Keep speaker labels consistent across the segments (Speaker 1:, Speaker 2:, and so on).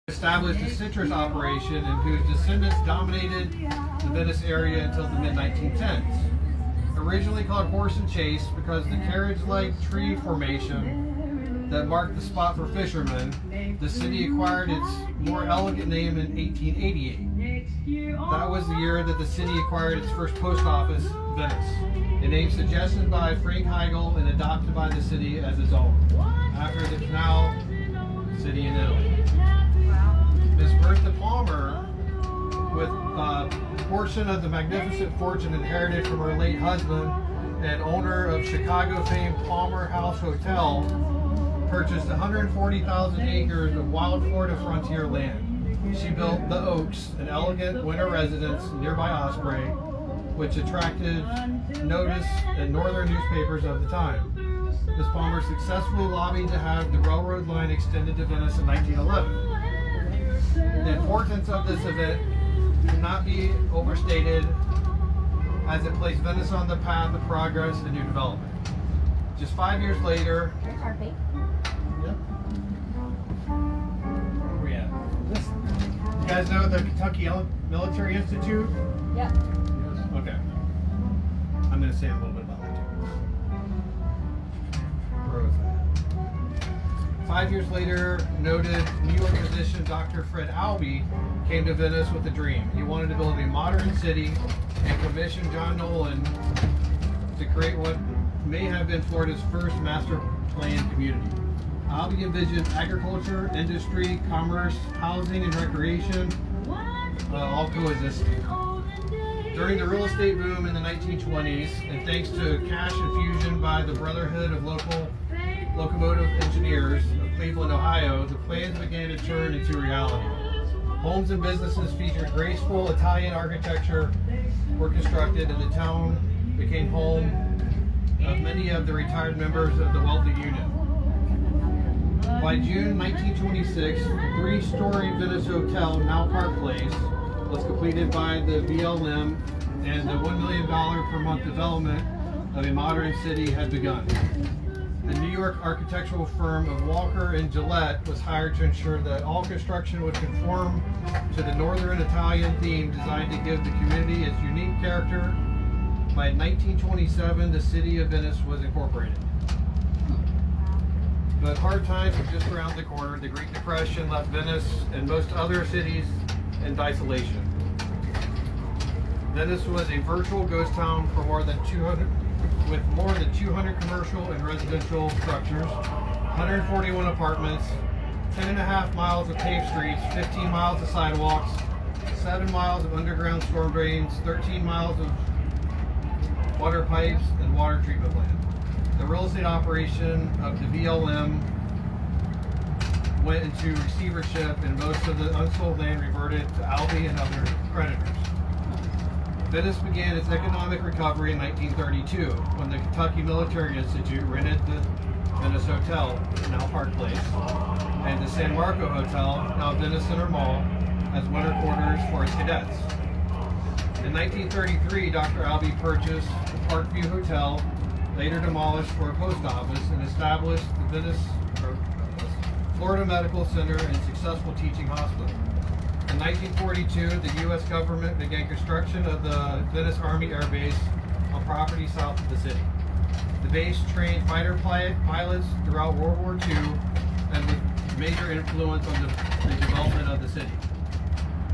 Speaker 1: Established a citrus operation and whose descendants dominated the Venice area until the mid-1910s. Originally called Horse and Chase because the carriage-like tree formation that marked the spot for fishermen, the city acquired its more elegant name in 1888. That was the year that the city acquired its first post office, Venice, a name suggested by Frank Heigl and adopted by the city as its own, after the canal city in Italy. Miss Bertha Palmer, with a portion of the magnificent fortune inherited from her late husband and owner of Chicago-famed Palmer House Hotel, purchased 140,000 acres of wild Florida frontier land. She built the Oaks, an elegant winter residence nearby Osprey, which attracted notice in northern newspapers of the time. Miss Palmer successfully lobbied to have the railroad line extended to Venice in 1911. The importance of this event cannot be overstated as it placed Venice on the path of progress and new development. Just 5 years later, where are we at? You guys know the Kentucky Military Institute?
Speaker 2: Yep.
Speaker 1: Okay. I'm going to say a little bit about that too. Where was that? 5 years later, noted New York musician Dr. Fred Albee came to Venice with a dream. He wanted to build a modern city and commissioned John Nolan to create what may have been Florida's first master planned community. Albee envisioned agriculture, industry, commerce, housing, and recreation all coexisting. During the real estate boom in the 1920s, and thanks to cash infusion by the Brotherhood of Locomotive Engineers of Cleveland, Ohio, the plans began to turn into reality. Homes and businesses featured graceful Italian architecture were constructed, and the town became home of many of the retired members of the wealthy unit. By June 1926, the three-story Venice Hotel, now Park Place, was completed by the BLM, and the $1 million per month development of a modern city had begun. The New York architectural firm of Walker and Gillette was hired to ensure that all construction would conform to the Northern Italian theme designed to give the community its unique character. By 1927, the city of Venice was incorporated. But hard times were just around the corner. The Great Depression left Venice and most other cities in isolation. Venice was a virtual ghost town for with more than 200 commercial and residential structures, 141 apartments, 10.5 miles of paved streets, 15 miles of sidewalks, 7 miles of underground storm drains, 13 miles of water pipes, and water treatment plant. The real estate operation of the BLM went into receivership, and most of the unsold land reverted to Albee and other creditors. Venice began its economic recovery in 1932 when the Kentucky Military Institute rented the Venice Hotel, now Park Place, and the San Marco Hotel, now Venice Center Mall, as winter quarters for its cadets. In 1933, Dr. Albee purchased the Parkview Hotel, later demolished for a post office, and established the Florida Medical Center and successful teaching hospital. In 1942, the U.S. government began construction of the Venice Army Air Base on property south of the city. The base trained fighter pilots throughout World War II and with major influence on the development of the city.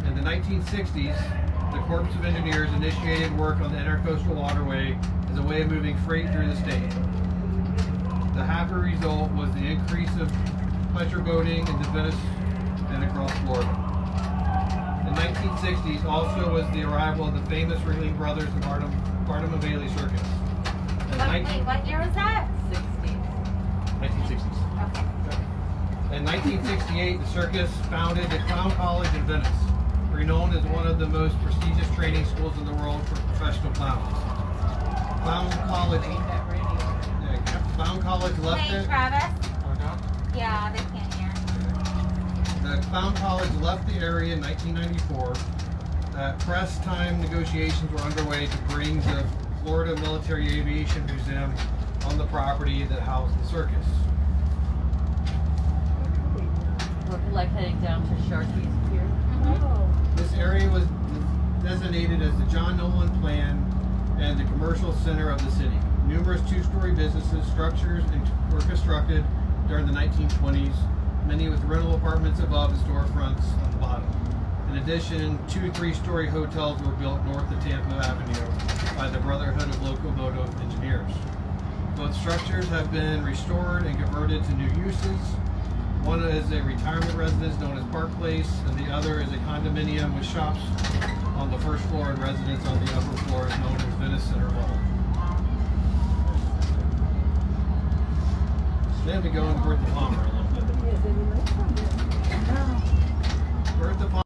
Speaker 1: In the 1960s, the Corps of Engineers initiated work on the Intercoastal Waterway as a way of moving freight through the state. The happy result was the increase of pleasure boating into Venice and across Florida. In the 1960s also was the arrival of the famous Ringling Brothers and Barnum and Bailey Circus.
Speaker 2: What year was that?
Speaker 1: 1960s.
Speaker 2: Okay.
Speaker 1: In 1968, the circus founded the Clown College in Venice, renowned as one of the most prestigious training schools in the world for professional clowns. Clown College left
Speaker 2: Hey,
Speaker 1: it.
Speaker 2: Travis? Yeah, they can't hear.
Speaker 1: The Clown College left the area in 1994. Press time negotiations were underway to bring the Florida Military Aviation Museum on the property that housed the circus.
Speaker 3: like heading down to Sharky's Pier.
Speaker 1: This area was designated as the John Nolan Plan and the commercial center of the city. Numerous two-story businesses, structures were constructed during the 1920s, many with rental apartments above and storefronts on the bottom. In addition, 2 3-story hotels were built north of Tampa Avenue by the Brotherhood of Locomotive Engineers. Both structures have been restored and converted to new uses. One is a retirement residence known as Park Place, and the other is a condominium with shops on the first floor and residence on the upper floor known as Venice Center Level. Then we go in Bertha Palmer a little bit. Bertha Palmer.